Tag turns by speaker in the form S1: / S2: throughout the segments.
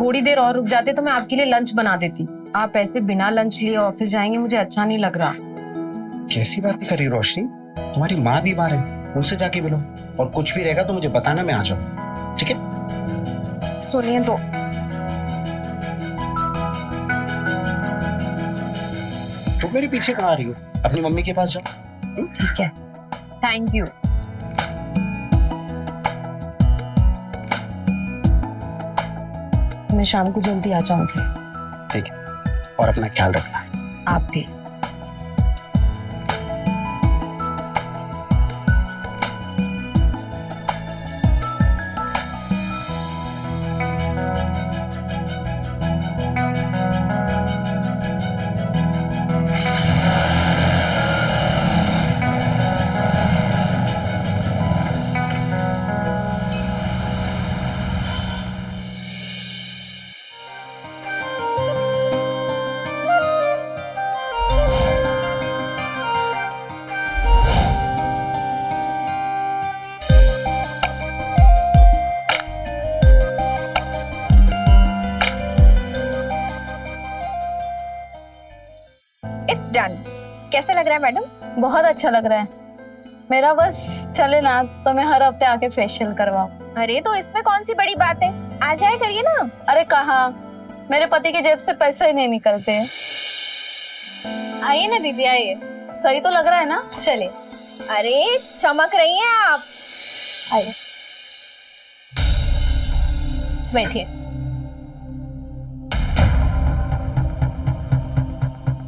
S1: थोड़ी देर और रुक जाते तो मैं आपके लिए लंच बना देती। आप ऐसे बिना लंच लिए ऑफिस जाएंगे, मुझे अच्छा नहीं लग रहा।
S2: कैसी बातें कर रही हो रोशनी? तुम्हारी माँ बीमार है, उनसे जाके मिलो, और कुछ भी रहेगा तो मुझे बताना, मैं आ जाऊँ, ठीक है?
S1: सुनिए तो,
S2: तुम मेरे पीछे कहाँ आ रही हो? अपनी मम्मी के पास जाओ।
S1: ठीक है, थैंक यू। मैं शाम को जल्दी आ जाऊंगी।
S2: ठीक है, और अपना ख्याल रखना।
S1: आप भी।
S3: It's done. कैसा लग रहा है मैडम?
S4: बहुत अच्छा लग रहा है। मेरा बस चले ना तो मैं हर हफ्ते आके फेशियल करवाऊं।
S3: अरे तो इसमें कौन सी बड़ी बात है, आ जाए करिए ना।
S4: अरे कहाँ, मेरे पति की जेब से पैसे ही नहीं निकलते। आइए ना दीदी, आइए। सही तो लग रहा है ना? चले।
S3: अरे चमक रही हैं आप।
S4: आइए, बैठिए।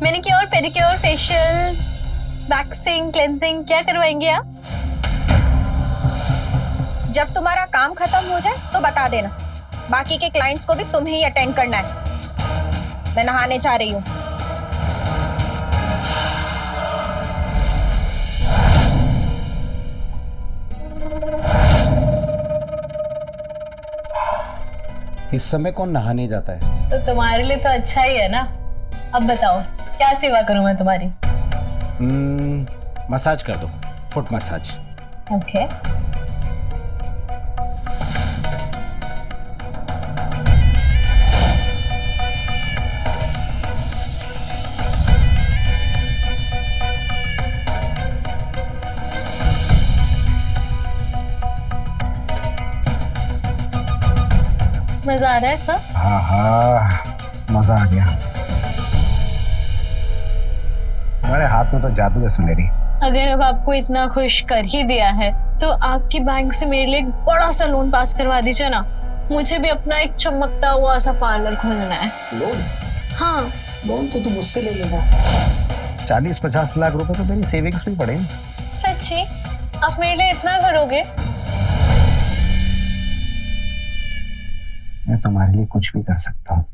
S4: Manicure, pedicure, facial, waxing, cleansing क्या करवाएंगे आप?
S3: जब तुम्हारा काम खत्म हो जाए तो बता देना, बाकी के क्लाइंट्स को भी तुम्हें ही अटेंड करना है। मैं नहाने जा रही हूँ।
S2: इस समय कौन नहाने जाता है?
S4: तो तुम्हारे लिए तो अच्छा ही है ना। अब बताओ क्या सेवा करूं मैं तुम्हारी?
S2: मसाज कर दो, फुट मसाज।
S4: ओके। मजा आ रहा है सब?
S2: हाँ हाँ, मजा आ गया। तुम्हारे हाथ में तो जादू है सुनेरी।
S4: अगर अब आपको इतना खुश कर ही दिया है तो आपकी बैंक से मेरे लिए एक बड़ा सा लोन पास करवा दीजिए ना। मुझे भी अपना एक चमकता हुआ सा पार्लर खोलना है।
S2: लोन?
S4: हाँ।
S2: लोन तो तुम मुझसे ले लेना। 40-50 लाख रुपए तो मेरी सेविंग्स में पड़े।
S4: सच्ची? आप मेरे लिए इतना करोगे?
S2: मैं तुम्हारे लिए कुछ भी कर सकता हूँ।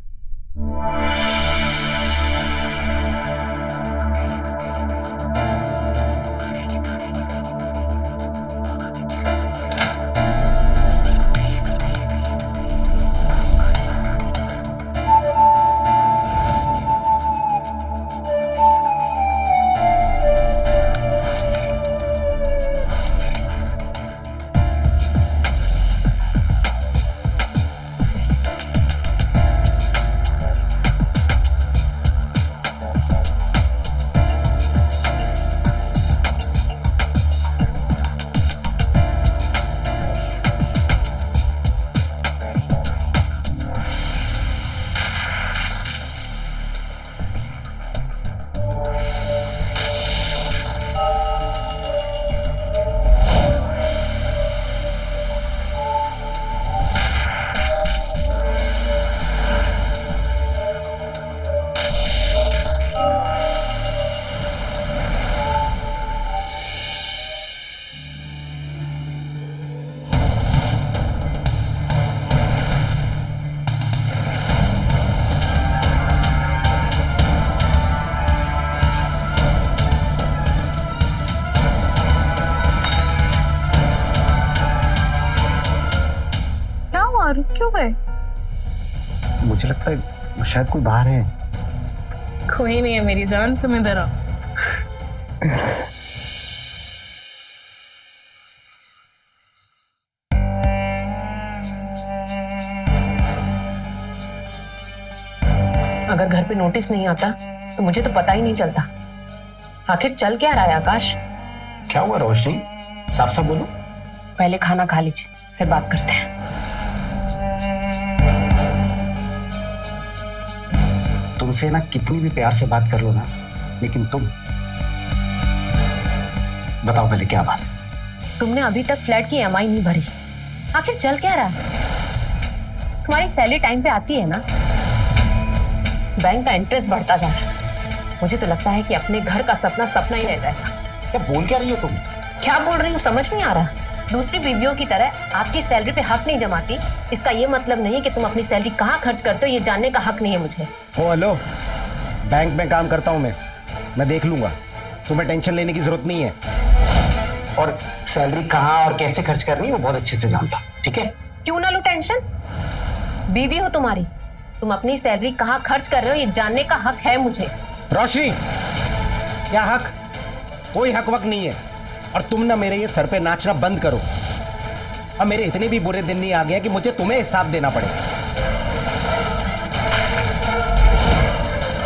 S4: रुक क्यों गए?
S2: मुझे लगता है शायद कोई बाहर है।
S4: कोई नहीं है मेरी जान, तुम इधर आओ।
S1: अगर घर पे नोटिस नहीं आता तो मुझे तो पता ही नहीं चलता। आखिर चल क्या रहा है आकाश?
S2: क्या हुआ रोशनी, साफ साफ बोलो।
S1: पहले खाना खा लीजिए, फिर बात करते हैं।
S2: तुमसे ना कितनी भी प्यार से बात कर लो ना, लेकिन तुम बताओ पहले क्या बात है?
S1: तुमने अभी तक फ्लैट की EMI नहीं भरी, आखिर चल क्या रहा है? तुम्हारी सैलरी टाइम पे आती है ना? बैंक का इंटरेस्ट बढ़ता जा रहा है। मुझे तो लगता है कि अपने घर का सपना सपना ही रह जाएगा।
S2: क्या बोल क्या रही हो तुम?
S1: क्या बोल रही हूँ समझ नहीं आ रहा। दूसरी बीवियों की तरह आपकी सैलरी पे हक नहीं जमाती, इसका ये मतलब नहीं कि तुम अपनी सैलरी कहाँ खर्च करते हो ये जानने का हक नहीं है मुझे।
S5: ओ हेलो, बैंक में काम करता हूँ मैं देख लूंगा, तुम्हें टेंशन लेने की जरूरत नहीं है।
S2: और सैलरी कहाँ और कैसे खर्च करनी है वो बहुत अच्छे से जानता, ठीक है?
S1: क्यों ना लो टेंशन, बीवी हो तुम्हारी, तुम अपनी सैलरी कहाँ खर्च कर रहे हो ये जानने का हक है मुझे।
S5: रोशनी, क्या हक? कोई हक वक नहीं है। और तुम ना मेरे ये सर पे नाचना बंद करो। अब मेरे इतने भी बुरे दिन नहीं आ गए कि मुझे तुम्हें हिसाब देना पड़े।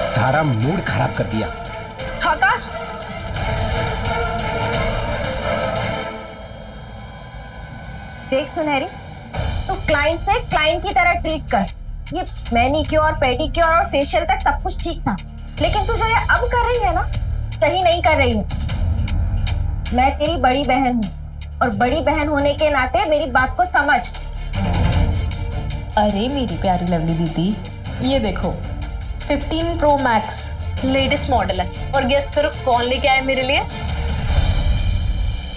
S5: सारा मूड खराब कर दिया।
S3: आकाश, देख सुनहरी, तू क्लाइंट से क्लाइंट की तरह ट्रीट कर। ये मैनीक्योर, पेडिक्योर और फेशियल तक सब कुछ ठीक था, लेकिन तू जो ये अब कर रही है ना, सही नहीं कर रही है। मैं तेरी बड़ी बहन हूँ और बड़ी बहन होने के नाते मेरी बात को समझ।
S4: अरे मेरी प्यारी लवली दीदी, ये देखो 15 Pro Max लेटेस्ट मॉडल है और गेस करो कौन लेके आए मेरे लिए?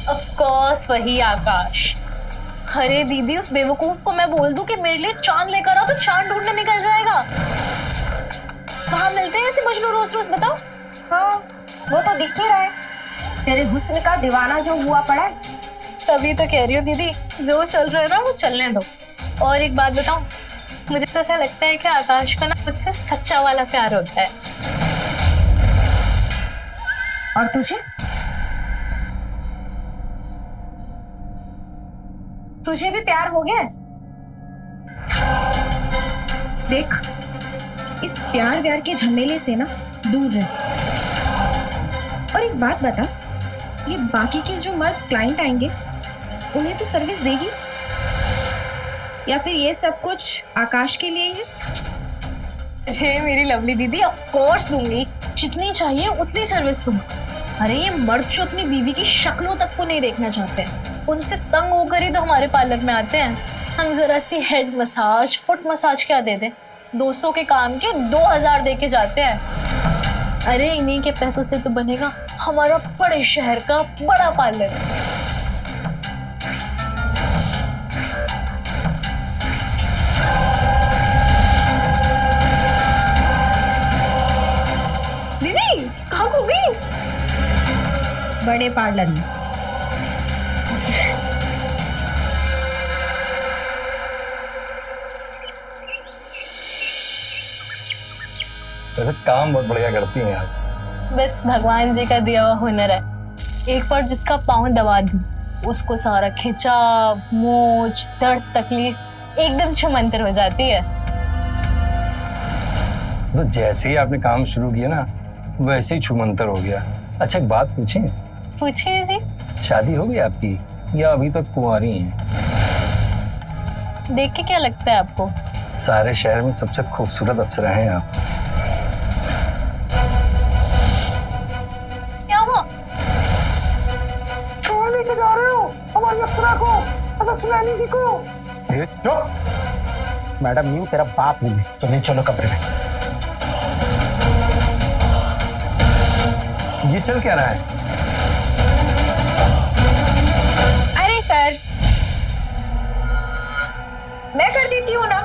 S4: ऑफ कोर्स वही आकाश। अरे दीदी, उस बेवकूफ को मैं बोल दूं कि मेरे लिए चांद लेकर आओ तो चांद ढूंढने निकल जाएगा। कहाँ मिलते हैं ऐसे मजनू रोज रोज, बताओ?
S3: हाँ, वो तो दिख ही रहा है, तेरे हुस्न का दीवाना जो हुआ पड़ा है।
S4: तभी तो कह रही हूँ दीदी, जो चल रहा है ना वो चलने दो। और एक बात बताऊं, मुझे तो ऐसा लगता है कि आकाश का ना मुझसे सच्चा वाला प्यार होता है।
S3: और तुझे तुझे भी प्यार हो गया? देख, इस प्यार व्यार के झमेले से ना दूर रह। और एक बात बता, ये बाकी के जो मर्द क्लाइंट आएंगे उन्हें तो सर्विस देगी या फिर ये सब कुछ आकाश के लिए ही है?
S4: अरे मेरी लवली दीदी, ऑफ कोर्स दूंगी, जितनी चाहिए उतनी सर्विस दूंगी। अरे ये मर्द जो अपनी बीवी की शक्लों तक को नहीं देखना चाहते, उनसे तंग होकर ही तो हमारे पार्लर में आते हैं। हम जरा सी हेड मसाज, फुट मसाज क्या दे दें, 200 के काम के 2000 दे के जाते हैं। अरे इन्हीं के पैसों से तो बनेगा हमारा बड़े शहर का बड़ा पार्लर। दीदी कहाँ खो गई?
S3: बड़े पार्लर में।
S6: वैसे काम बहुत बढ़िया करती हैं यार।
S4: बस भगवान जी का दिया हुआ हुनर है। एक बार जिसका पाँव दबा दी, उसको सारा खिंचाव, मोच, दर्द, तकलीफ एकदम छुमंतर हो जाती है।
S6: तो जैसे ही आपने काम शुरू किया ना, वैसे ही छुमंतर हो गया। अच्छा एक बात पूछें?
S4: पूछिए जी।
S6: शादी हो गई आपकी या अभी तक कुंवारी हैं?
S4: देख के क्या लगता है आपको?
S6: सारे शहर में सबसे खूबसूरत अप्सरा हैं आप।
S4: क्या हुआ?
S5: कहाँ लेके जा रहे हो हमारी अप्सरा को, सुनैनी जी को? मैडम, यूं तेरा बाप हूं मैं।
S2: तो नहीं, चलो कमरे में।
S6: ये चल क्या रहा है?
S3: अरे सर, मैं कर देती हूँ ना।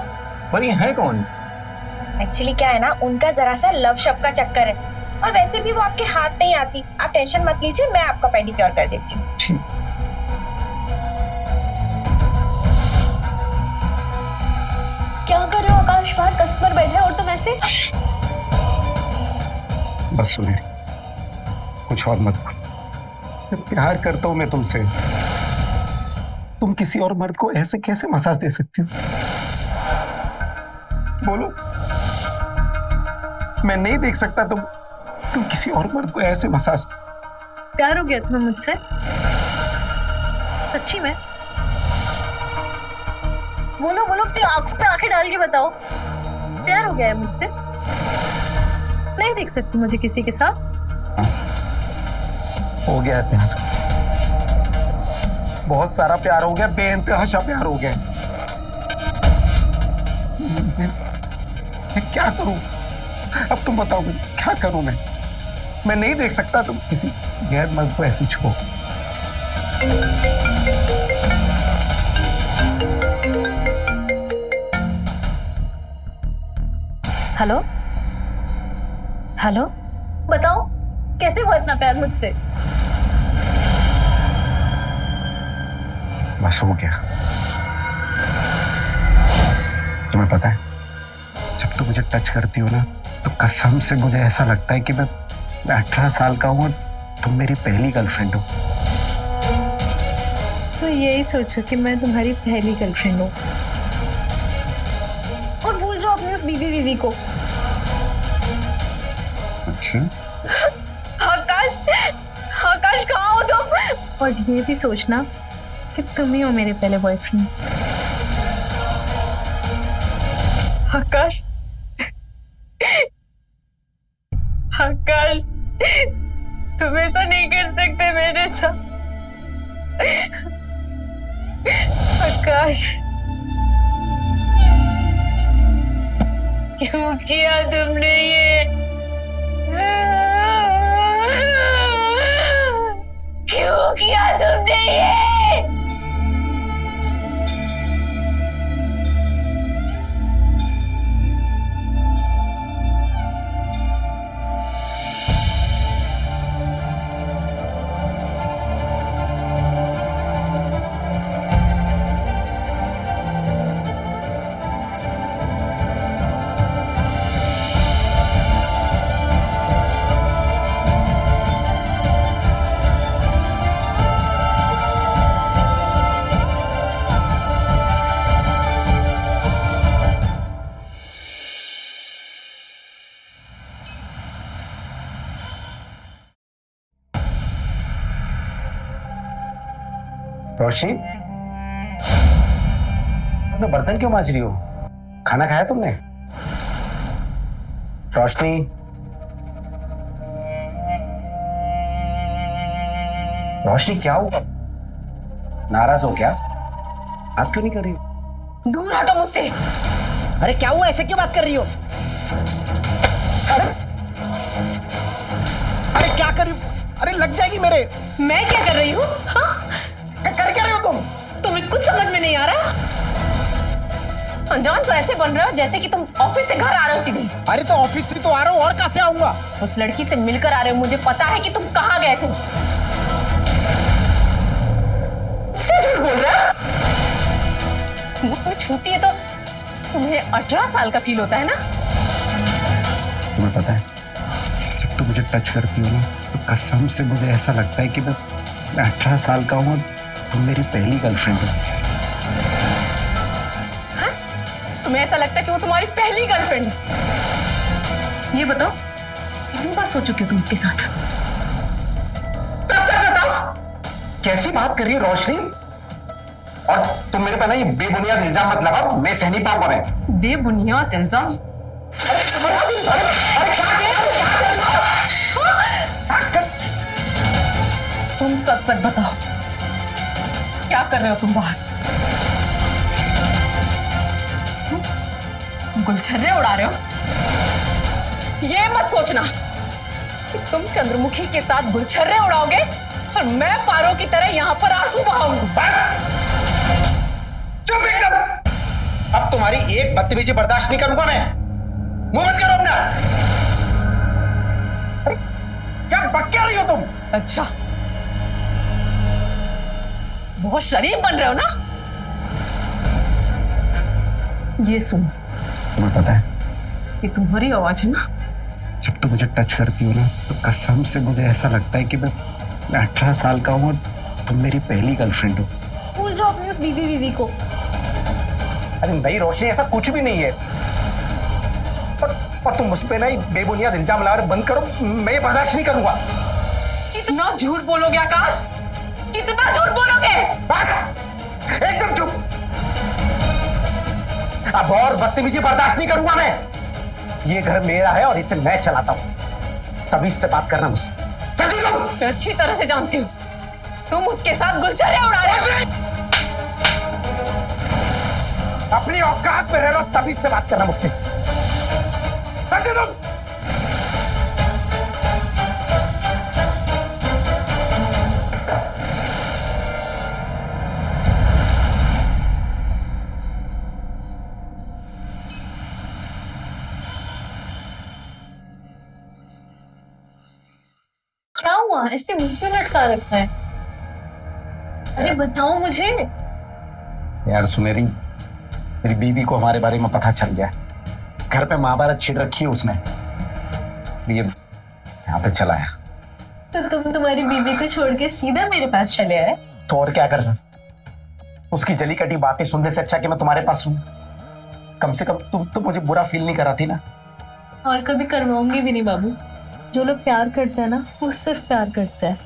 S6: पर ये है कौन?
S3: एक्चुअली क्या है ना, उनका जरा सा लव शब्द का चक्कर है, और वैसे भी वो आपके हाथ नहीं आती। आप टेंशन मत लीजिए, मैं आपका पेडिक्योर कर देती हूँ।
S6: ठीक।
S4: क्या कर रहे हो आकाश? बाहर कस्टमर बैठे हैं और तुम ऐसे?
S2: बस सुने, कुछ और मत बोलो। मैं प्यार करता हूं मैं तुमसे। तुम किसी और मर्द को ऐसे कैसे मसाज दे सकती हो? बोलो। मैं नहीं देख सकता तुम किसी और मर्द को ऐसे मसाज।
S4: प्यार हो गया तुम्हें मुझसे? सच्ची में? बोलो बोलो, अपनी आंखों पे आंखें डाल के बताओ, प्यार हो गया है मुझसे? नहीं देख सकती मुझे किसी के साथ?
S2: हो गया है प्यार, बहुत सारा प्यार हो गया, बेइंतहा प्यार हो गया। मैं क्या करूं? अब तुम बताओ मैं क्या करूं? मैं नहीं देख सकता तुम किसी गैर मर्द को ऐसी छुओ।
S1: हेलो हेलो,
S4: बताओ कैसे हुआ इतना प्यार मुझसे?
S2: बस हो गया। तुम्हें पता है, जब तुम मुझे टच करती हो ना, तो कसम से मुझे ऐसा लगता है कि मैं 18 साल का हूं और तुम मेरी पहली गर्लफ्रेंड हो।
S4: तो यही सोचो कि मैं तुम्हारी पहली गर्लफ्रेंड हूँ, और भूल जाओ अपनी उस बीवी को।
S2: अच्छा,
S4: आकाश, आकाश कहाँ हो तुम? और ये भी सोचना कि तुम ही हो मेरे पहले बॉयफ्रेंड। आकाश, आकाश, तुम ऐसा नहीं कर सकते मेरे साथ। आकाश, क्यों किया तुमने ये? क्यों किया तुमने ये?
S2: रोशनी, तुम बर्तन क्यों मांज रही हो? खाना खाया तुमने? रोशनी, रोशनी क्या हुआ? नाराज हो क्या? आप क्यों नहीं कर रही?
S1: दूर हटो मुझसे।
S5: अरे क्या हुआ, ऐसे क्यों बात कर रही हो? अरे क्या कर रही हो? अरे लग जाएगी मेरे।
S1: मैं क्या कर रही हूँ? हाँ?
S5: कर क्या रहे हो तुम?
S1: तुम्हें कुछ समझ में नहीं आ रहा? अनजान तो ऐसे बन रहे हो जैसे कि तुम ऑफिस से घर आ रहे हो सीधे।
S5: अरे तो ऑफिस से तो आ रहा हूँ, और कहाँ से आऊंगा?
S1: उस लड़की से मिलकर आ रहे हो, मुझे पता है कि तुम कहाँ गए थे। से झूठ बोल रहे हो? मुझ में छूती है तो तुम्हें 18 साल का फील होता है ना?
S2: तुम्हें पता है, जब तुम मुझे टच करती हो ना, तो कसम से मुझे ऐसा लगता है कि मैं 18 साल का हूँ और तुम मेरी पहली गर्लफ्रेंड हो।
S1: हाँ? तुम्हें ऐसा लगता है कि वो तुम्हारी पहली गर्लफ्रेंड है? ये बताओ, कितनी बार सो चुके हो तुम उसके साथ? सच बताओ।
S2: कैसी बात कर रही है रोशनी? और तुम मेरे पे ना ये बेबुनियाद इल्जाम मत लगाओ, मैं सह नहीं पाऊंगा। मैं
S1: बेबुनियाद इल्जाम? तुम सच सच बताओ, क्या कर रहे हो तुम बाहर? गुलछर्रे उड़ा रहे हो? ये मत सोचना कि तुम चंद्रमुखी के साथ गुलछर्रे उड़ाओगे और मैं पारो की तरह यहाँ पर आंसू बहाऊंगी।
S2: बस चुप एकदम। अब तुम्हारी एक बदतमीजी बर्दाश्त नहीं करूंगा मैं। मुंह मत करो अपना। क्या बक रही हो तुम?
S1: अच्छा, बहुत शरीफ बन रहे हो ना? ये सुन,
S2: तुम्हें पता है,
S1: ये तुम्हारी आवाज है ना?
S2: जब तुम मुझे टच करती हो ना, तो कसम से मुझे ऐसा लगता है कि मैं 18 साल का हूँ और तुम मेरी पहली गर्लफ्रेंड हो।
S4: भूल जाओ अपनी उस बीवी को।
S2: अरे नहीं रोशनी, ऐसा कुछ भी नहीं है। और
S5: और तुम मुझ पे ना ये बेबुनियाद इल्जाम ला रहे हो, बंद करो। मैं ये बर्दाश्त नहीं करूंगा।
S1: कितना झूठ बोलोगे आकाश, कितना झूठ बोलोगे?
S5: बस एकदम चुप। अब और बदतमीजी बर्दाश्त नहीं करूंगा मैं। ये घर मेरा है और इसे मैं चलाता हूं, तभी इससे बात करना मुझसे। समझी लो।
S1: मैं अच्छी तरह से जानती हूँ तुम उसके साथ गुलछड़े उड़ा रहे हो।
S5: अपनी औकात में रह लो, तभी इससे बात करना मुझसे। समझी लो।
S4: क्या हुआ, ऐसे मुंह पे लटका रखा है? अरे बताओ मुझे।
S5: यार सुनेरी, मेरी बीवी को हमारे बारे में पता चल गया। घर पे महाभारत छेड़ रखी है उसने, ये यहाँ पे चला है।
S4: तो तुम तुम्हारी बीवी को छोड़ के सीधा मेरे पास चले आए?
S5: तो और क्या कर सकते? उसकी जली कटी बातें सुनने से अच्छा कि मैं तुम्हारे पास रहूं। कम से कम तुम तो मुझे बुरा फील नहीं कराती ना।
S4: और कभी करवाऊंगी भी नहीं बाबू। जो लोग प्यार करते हैं ना, वो सिर्फ प्यार करते हैं,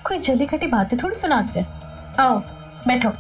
S4: कोई जली कटी बातें थोड़ी सुनाते हैं। आओ बैठो।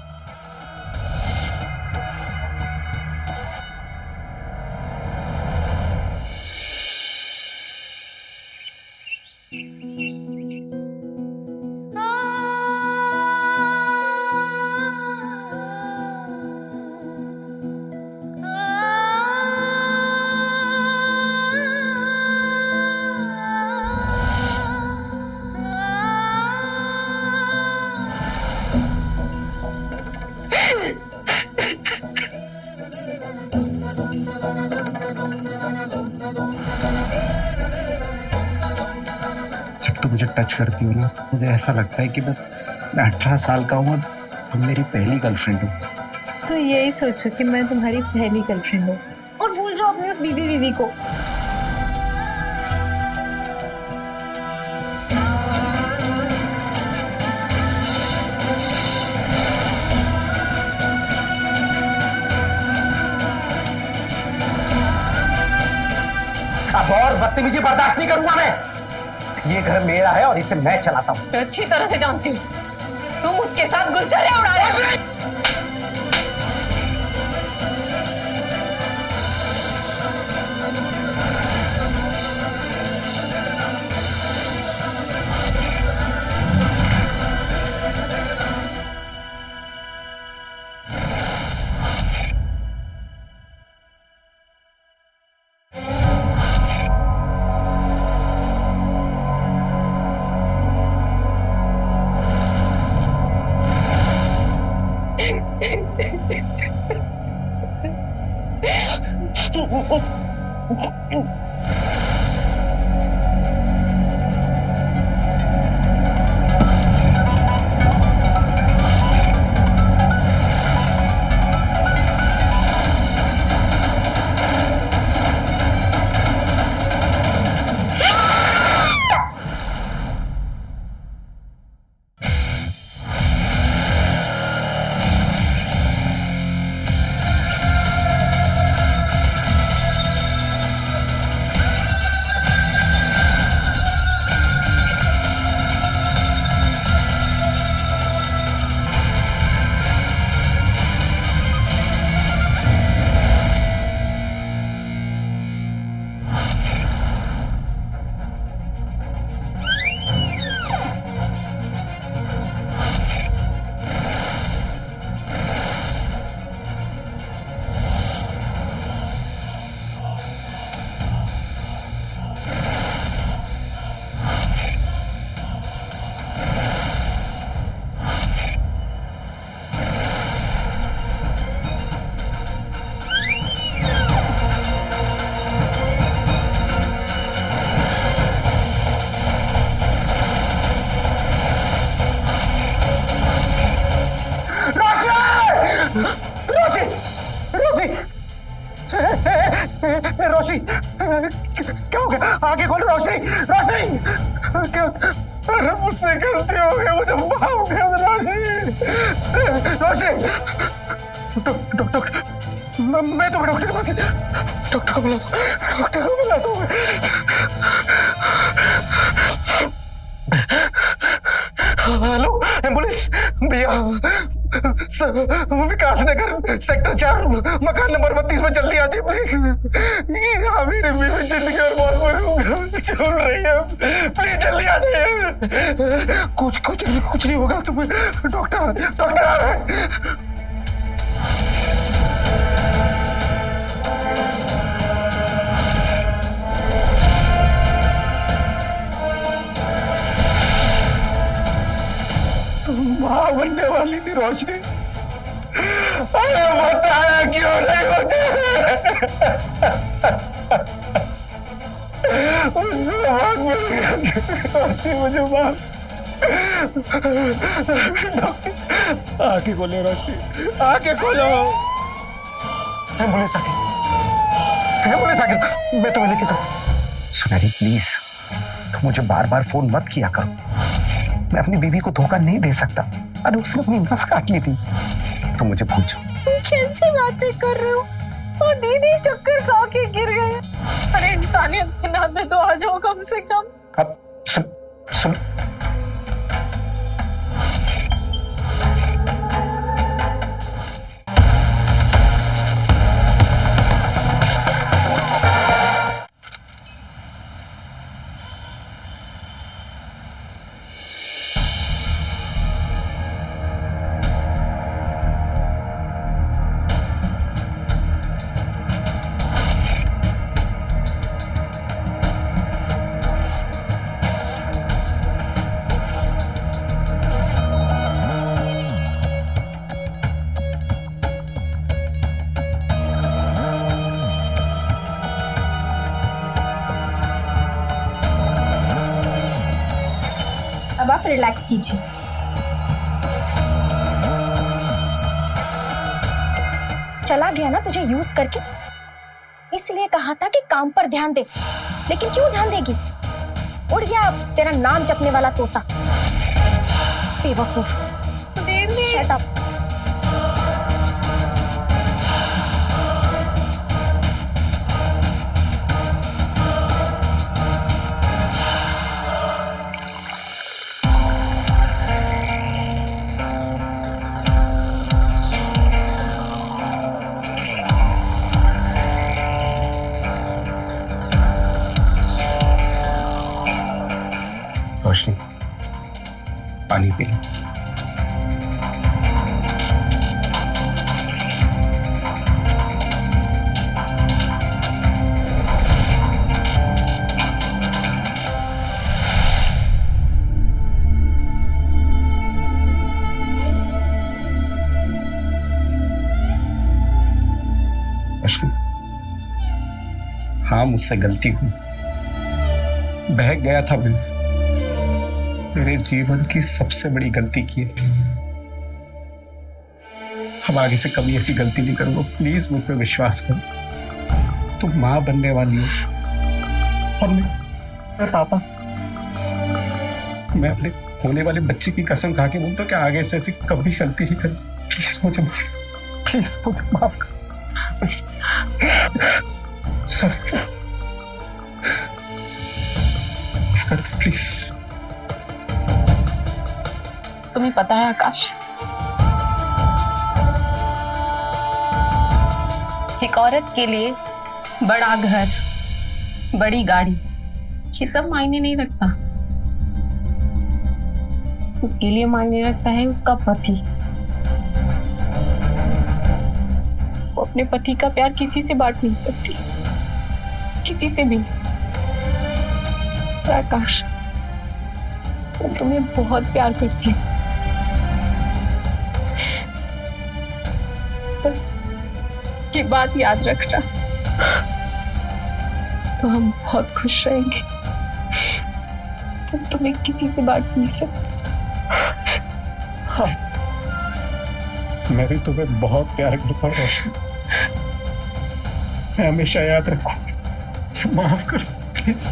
S2: जब तुम मुझे टच करती हो ना, मुझे ऐसा लगता है कि मैं 18 साल का हूँ और तुम मेरी पहली गर्लफ्रेंड हो।
S4: तो यही सोचो कि मैं तुम्हारी पहली गर्लफ्रेंड हूँ और भूल जाओ अपनी उस बीवी को।
S5: अब और बदतमीजी बर्दाश्त नहीं करूंगा मैं। ये घर मेरा है और इसे मैं चलाता हूं।
S1: मैं अच्छी तरह से जानती हूँ तुम उसके साथ गुलछड़े उड़ा रहे हो।
S5: रोशी, क्या हो गया? आगे खोलो रोशी, रोशी। क्या? अरे मुझसे गलती हो गई, मुझे माफ कर दो रोशी। रोशी,
S2: मैं तो डॉक्टर के पास डॉक्टर को बुलाता हूँ हेलो एम्बुलेंस भैया विकास नगर सेक्टर 4 मकान नंबर 32 में जल्दी आ जाइए प्लीज। मेरी बीवी जिंदगी और मौत चल रही है, प्लीज जल्दी आ जाइए। कुछ नहीं होगा तुम्हें, डॉक्टर आ रहा है। माँ बनने वाली थी रोशनी, अरे बताया क्यों नहीं मुझे? उससे बहुत मिल मुझे माफ। आंखें खोलो रोशनी, आंखें खोलो। एम्बुलेंस आ गई, मैं तुम्हें लेके जाऊँ। सुनहरी प्लीज, तुम मुझे बार बार फोन मत किया करो, मैं अपनी बीवी को धोखा नहीं दे सकता। अरे उसने अपनी नस काट ली थी। तुम मुझे भूल जाओ।
S4: कैसी बातें कर रहे हो? वो दीदी चक्कर खा के गिर गए। अरे इंसानियत के नाते तो आ जाओ कम से कम।
S2: अब सुन
S3: अब आप रिलैक्स कीजिए। चला गया ना तुझे यूज करके, इसलिए कहा था कि काम पर ध्यान दे, लेकिन क्यों ध्यान देगी? उड़ गया तेरा नाम जपने वाला तोता। बेवकूफ। Shut up.
S2: रोशनी, पानी पी लो। रोशनी, हाँ मुझसे गलती हुई, बहक गया था मैं, मेरे जीवन की सबसे बड़ी गलती की है। अब आगे से कभी ऐसी गलती नहीं करूंगा, प्लीज मुझ पे विश्वास करो। तुम माँ बनने वाली हो और मैं पापा, मैं अपने होने वाले बच्चे की कसम खा के बोलता हूँ कि आगे से ऐसी कभी गलती नहीं करूँ। प्लीज मुझे माफ करो। सॉरी, माफ कर दो प्लीज।
S1: तुम्हें पता है आकाश, एक औरत के लिए बड़ा घर, बड़ी गाड़ी, ये सब मायने नहीं रखता। उसके लिए मायने रखता है उसका पति। वो अपने पति का प्यार किसी से बांट नहीं सकती, किसी से भी। आकाश, मैं तुम्हें बहुत प्यार करती हूँ। बस ये बात याद रखना, तो हम बहुत खुश रहेंगे। तुम तुम्हें किसी से बांट नहीं सकते।
S2: हाँ, मैं भी तुम्हें बहुत प्यार करता हूँ रोशनी, मैं हमेशा याद रखूंगा। माफ कर प्लीज।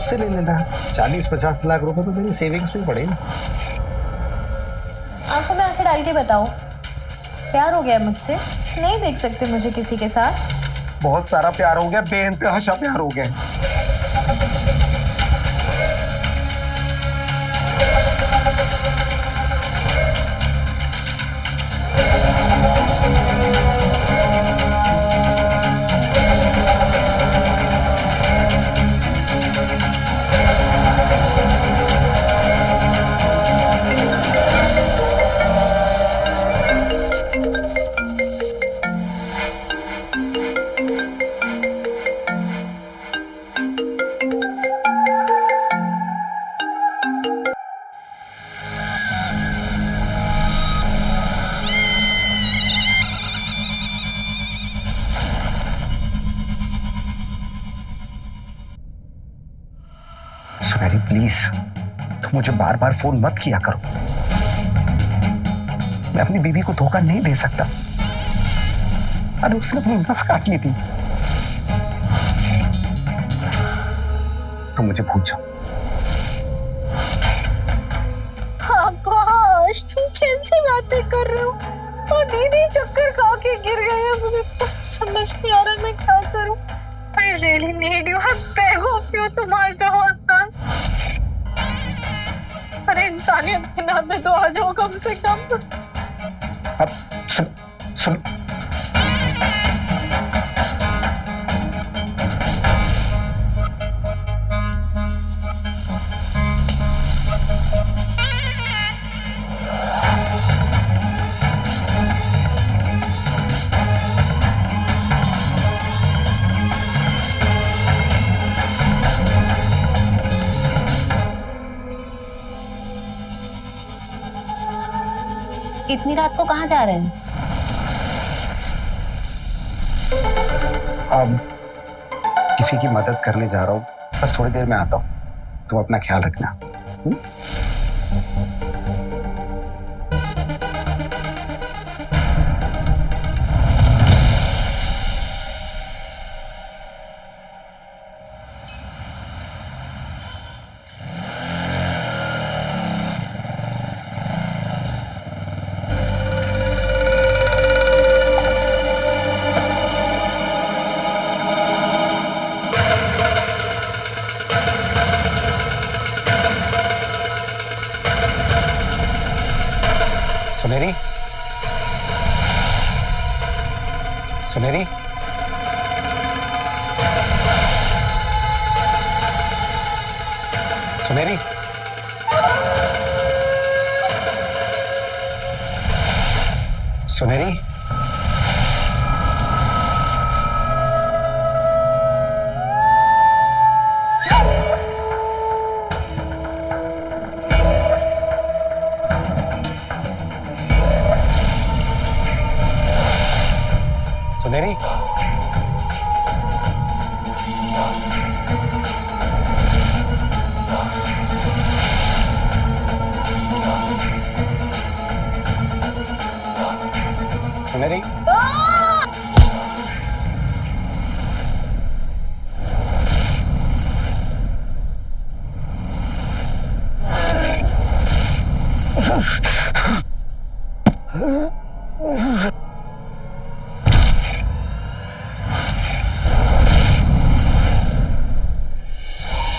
S2: उससे ले लेना। 40-50 लाख रुपए तो मेरी सेविंग्स में पड़े।
S4: आंखों में आंखें डाल के बताओ, प्यार हो गया मुझसे? नहीं देख सकते मुझे किसी के साथ?
S2: बहुत सारा प्यार हो गया, बेइंतहा प्यार हो गया। सुनहरी प्लीज, तुम मुझे बार बार फोन मत किया करो। मैं अपनी बीवी को धोखा नहीं दे सकता। अरे उसने अपनी नस काट ली थी। तुम मुझे भूल जाओ।
S4: आकाश, तुम कैसी बातें कर रहे हो? और दीदी चक्कर खा के गिर गई है, मुझे कुछ समझ नहीं आ रहा मैं क्या करूं। I really need you. I beg of you, तुम आ जाओ आकाश। अरे इंसानियत के नाते तो आ जाओ कम से कम।
S2: अब सुन
S1: इतनी रात को कहाँ जा रहे हैं?
S2: अब किसी की मदद करने जा रहा हूँ, बस थोड़ी देर में आता हूँ। तुम अपना ख्याल रखना। सुनहरी, सुनहरी, सुनहरी, सुनहरी, सुनहरी, सुनहरी,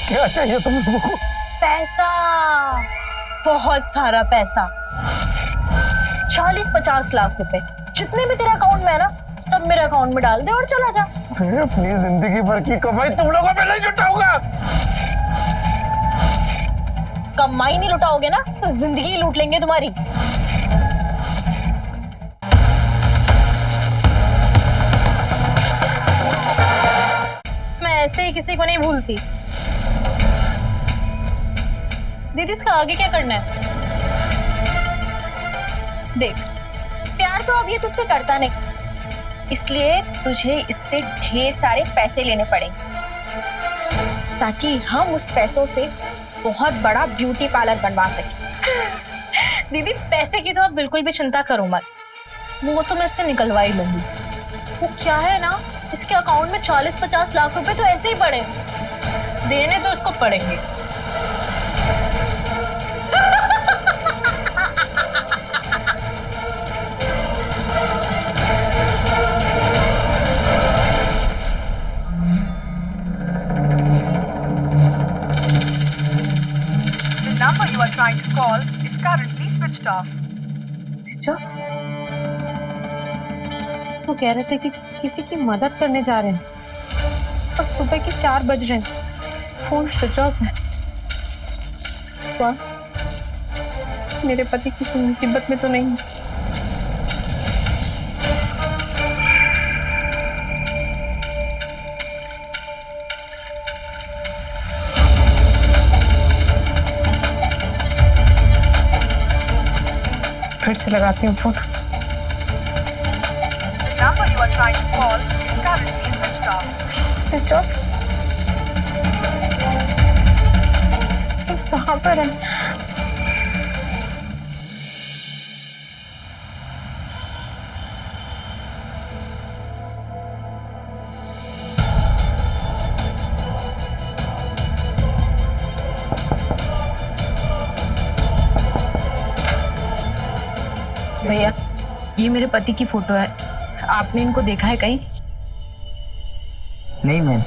S2: क्या चाहिए तुम लोगों को?
S4: पैसा, बहुत सारा पैसा, 40-50 लाख रुपए, जितने भी तेरे अकाउंट में है ना, सब मेरे अकाउंट में डाल दे और चला जा।
S2: मैं अपनी जिंदगी भर की कमाई तुम लोगों पे नहीं जुटाऊंगा।
S4: कमाई नहीं लुटाओगे ना तो जिंदगी लूट लेंगे तुम्हारी। मैं ऐसे ही किसी को नहीं भूलती। दीदी इसका आगे क्या करना है?
S3: देख, प्यार तो अब ये तुझसे करता नहीं, इसलिए तुझे इससे ढेर सारे पैसे लेने पड़ेंगे ताकि हम उस पैसों से बहुत बड़ा ब्यूटी पार्लर बनवा सके।
S4: दीदी पैसे की तो आप बिल्कुल भी चिंता करो मत, वो तो मैं इससे निकलवा ही लूंगी। वो क्या है ना, इसके अकाउंट में 40-50 लाख रुपए तो ऐसे ही पड़े। देने तो इसको पड़ेंगे।
S7: The number you are trying to call is currently switched off.
S1: Switch off. वो कह रहे थे कि किसी की मदद करने जा रहे हैं और सुबह के 4 बज रहे हैं, फोन स्विच ऑफ है। वाह, मेरे पति किसी मुसीबत में तो नहीं है। फिर से लगाती हूँ phone.
S7: The number you are trying to call is currently switched off.
S1: Switch off. कहाँ पर है? भैया, ये मेरे पति की फोटो है। आपने इनको देखा है कहीं?
S8: नहीं मैम।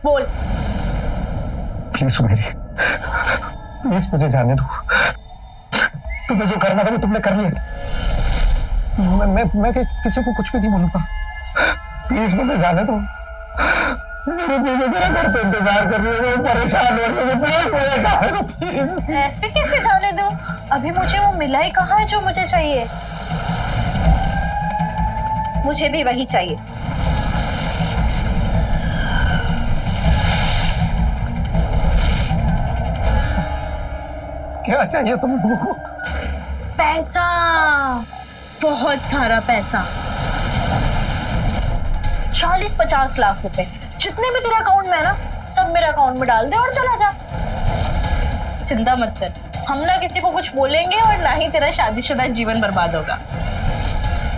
S4: बोल।
S2: प्लीज सुमेरी, प्लीज मुझे जाने दो। तुम्हें जो करना था वो तुमने कर लिया। मैं किसी को कुछ भी नहीं बोलूंगा। प्लीज मुझे जाने दो। मेरी बीवी मेरा घर पे इंतजार कर रही है, वो परेशान हो रही है। प्लीज मुझे जाने दो, प्लीज।
S4: ऐसे कैसे जाने दूं? अभी मुझे वो मिला ही कहाँ है जो मुझे चाहिए।
S3: मुझे भी वही चाहिए।
S2: क्या चाहिए तुम लोगों को?
S4: पैसा, बहुत सारा पैसा। 40-50 लाख रुपए, जितने भी तेरे अकाउंट में है ना, सब मेरे अकाउंट में डाल दे और चला जा। चिंता मत कर, हम ना किसी को कुछ बोलेंगे और ना ही तेरा शादीशुदा जीवन बर्बाद होगा।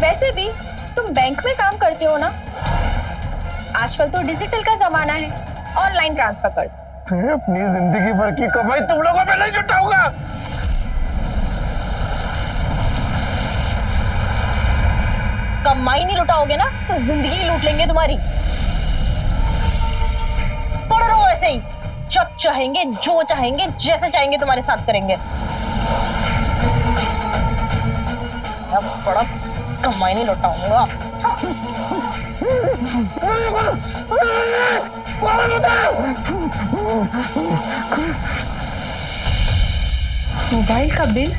S3: वैसे भी तुम बैंक में काम करते हो ना, आजकल तो डिजिटल का जमाना है, ऑनलाइन ट्रांसफर कर दो।
S2: मैं अपनी जिंदगी भर की कमाई तुम लोगों पे नहीं जुटाऊंगा।
S4: कमाई नहीं लुटाओगे ना तो जिंदगी लूट लेंगे तुम्हारी। पढ़ रहो ऐसे ही, जब चाहेंगे, जो चाहेंगे, जैसे चाहेंगे तुम्हारे साथ करेंगे। अब बड़ा कमाई नहीं लुटाऊंगा।
S1: मोबाइल का बिल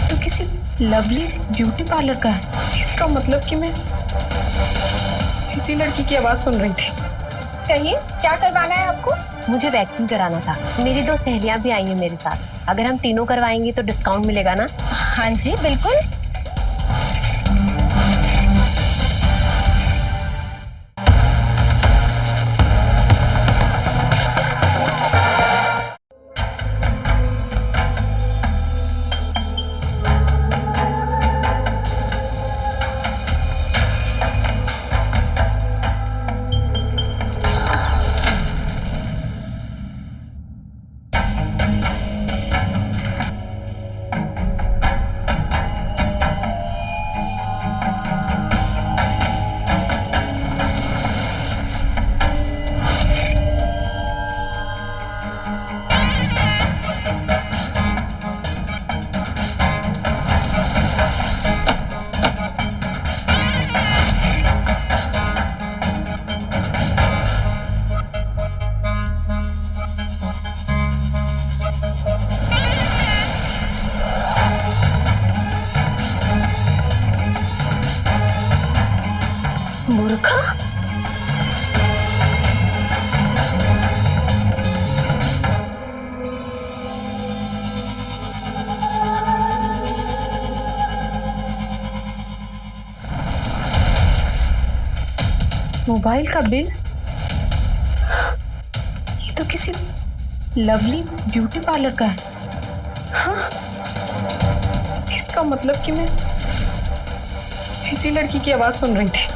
S1: तो किसी लवली ब्यूटी पार्लर का है, जिसका मतलब कि मैं किसी लड़की की आवाज सुन रही थी।
S3: कहिए, क्या करवाना है आपको?
S1: मुझे वैक्सीन कराना था। मेरी 2 सहेलियां भी आई हैं मेरे साथ। अगर हम तीनों करवाएंगे तो डिस्काउंट मिलेगा ना?
S3: हाँ जी, बिल्कुल।
S1: मोबाइल का बिल, ये तो किसी लवली ब्यूटी पार्लर का है। हाँ, इसका मतलब कि मैं इसी लड़की की आवाज सुन रही थी।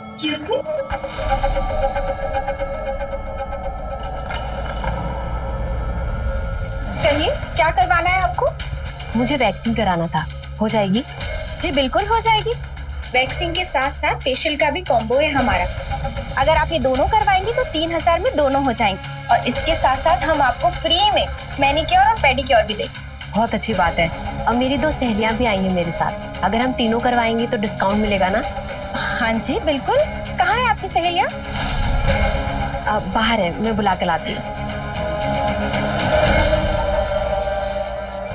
S3: एक्सक्यूज मी, कहिए क्या करवाना है आपको?
S1: मुझे वैक्सिंग कराना था, हो जाएगी?
S3: जी बिल्कुल हो जाएगी। वैक्सिंग के साथ साथ फेशियल का भी कॉम्बो है हमारा। अगर आप ये दोनों करवाएंगी तो 3000 में दोनों हो जाएंगे, और इसके साथ साथ हम आपको फ्री में मैनिक्योर और पेडिक्योर भी देंगे।
S1: बहुत अच्छी बात है। अब मेरी 2 सहेलियां भी आई हैं मेरे साथ, अगर हम तीनों करवाएंगे तो डिस्काउंट मिलेगा ना?
S3: हाँ जी बिल्कुल। कहाँ है आपकी सहेलियाँ?
S1: बाहर है, मैं बुला के लाती हूँ।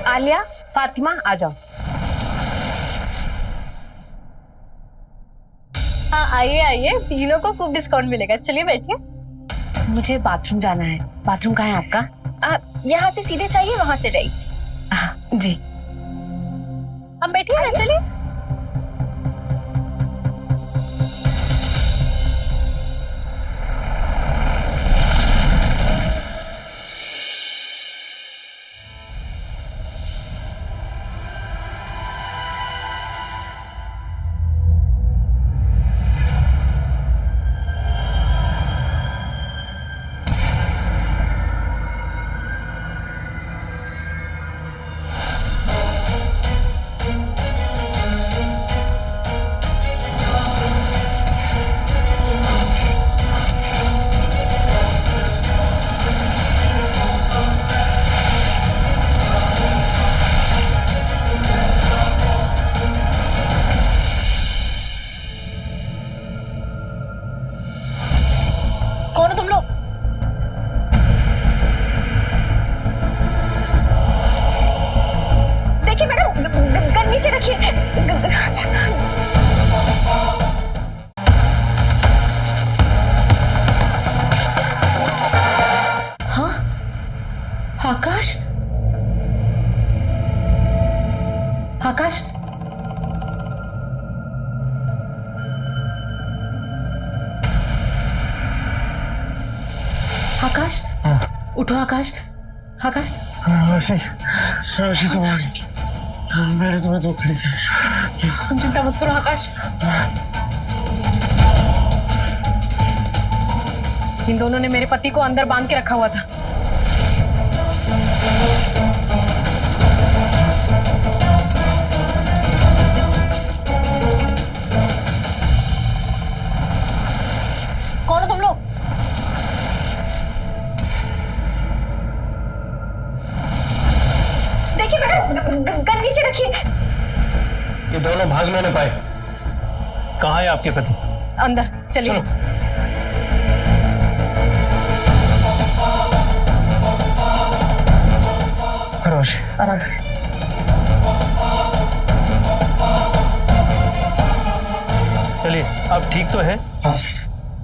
S1: आलिया, फातिमा, आ जाओ।
S4: हाँ आइए आइए, तीनों को खूब डिस्काउंट मिलेगा। चलिए बैठिए।
S1: मुझे बाथरूम जाना है। बाथरूम कहाँ है आपका?
S3: यहाँ से सीधे चाहिए, वहां से राइट।
S1: जी।
S4: अब बैठिए ना, चलिए। कौन हो तुम लोग?
S3: देखिए मैडम, गन नीचे रखिए।
S1: हाँ, आकाश, आकाश, आकाश, उठो आकाश, आकाश।
S2: रोशी तुम आ गई। मैंने तुम्हें धोखा नहीं दिया।
S1: तुम चिंता मत करो आकाश। इन दोनों ने मेरे पति को अंदर बांध के रखा हुआ था।
S4: कौन हो तुम लोग?
S3: देखिए मैडम, गन नीचे रखिए।
S6: ये दोनों भाग ना पाए। कहाँ है आपके पति?
S1: अंदर चलिए।
S2: रोशी,
S1: आराम।
S6: चलिए, अब ठीक तो है?
S2: हाँ।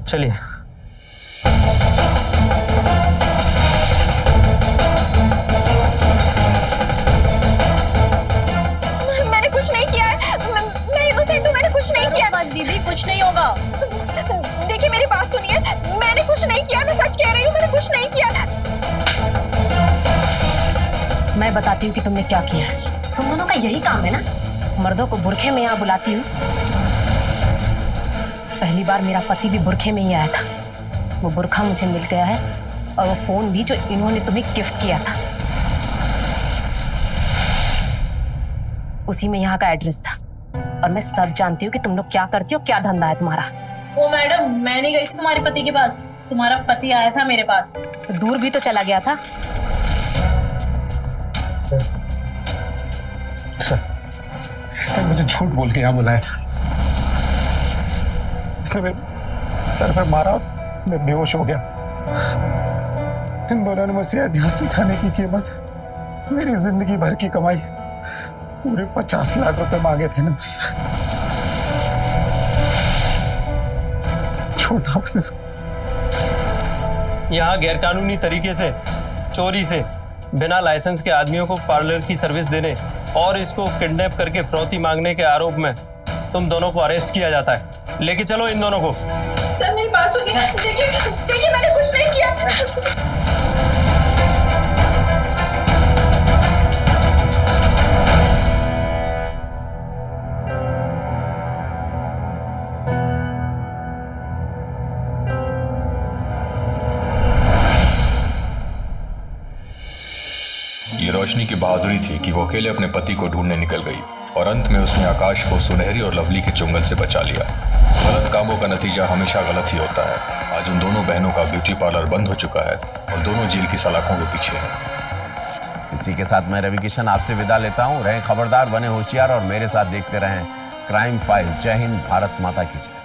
S6: चलिए।
S3: मैंने कुछ नहीं किया है, मैं इनोसेंट हूँ, मैंने कुछ नहीं किया।
S4: मत दीदी, कुछ नहीं होगा।
S3: देखिए मेरी बात सुनिए, मैंने कुछ नहीं किया, मैं सच कह रही हूँ, मैंने कुछ नहीं किया।
S1: मैं बताती हूँ कि तुमने क्या किया है। तुम दोनों का यही काम है ना, मर्दों को बुरखे में यहाँ बुलाती हूँ। पहली बार मेरा पति भी बुरखे में ही आया था, वो बुरखा मुझे मिल गया है, और वो फोन भी जो इन्होंने तुम्हें गिफ्ट किया था, उसी में यहाँ का एड्रेस था। और मैं सब जानती हूँ कि तुम लोग क्या करती हो, क्या धंधा है तुम्हारा।
S4: ओ मैडम, मैं नहीं गई थी तुम्हारे पति के पास, तुम्हारा पति आया था मेरे पास।
S1: तो दूर भी तो चला गया था।
S2: सर मुझे झूठ बोल के यहाँ बुलाया था। इसने मेरे सर पर मारा, मैं बेहोश हो गया। इन दोनों ने मुझसे यहाँ से जाने की कीमत मेरी जिंदगी भर की कमाई पूरे 50 लाख रुपए मांगे थे ना मुझसे। छोटा
S8: यहाँ गैरकानूनी तरीके से, चोरी से, बिना लाइसेंस के आदमियों को पार्लर की सर्विस देने और इसको किडनैप करके फिरौती मांगने के आरोप में तुम दोनों को अरेस्ट किया जाता है। लेके चलो इन दोनों को।
S4: सर मेरी बात सुनिए, देखिए मैंने कुछ नहीं किया।
S9: ये रोशनी की बहादुरी थी कि वो अकेले अपने पति को ढूंढने निकल गई और अंत में उसने आकाश को सुनहरी और लवली के चुंगल से बचा लिया। गलत कामों का नतीजा हमेशा गलत ही होता है। आज उन दोनों बहनों का ब्यूटी पार्लर बंद हो चुका है और दोनों जेल की सलाखों के पीछे हैं।
S10: इसी के साथ मैं रवि किशन आपसे विदा लेता हूँ। रहें खबरदार, बने होशियार और मेरे साथ देखते रहें क्राइम फाइल। जय हिंद, भारत माता की जय।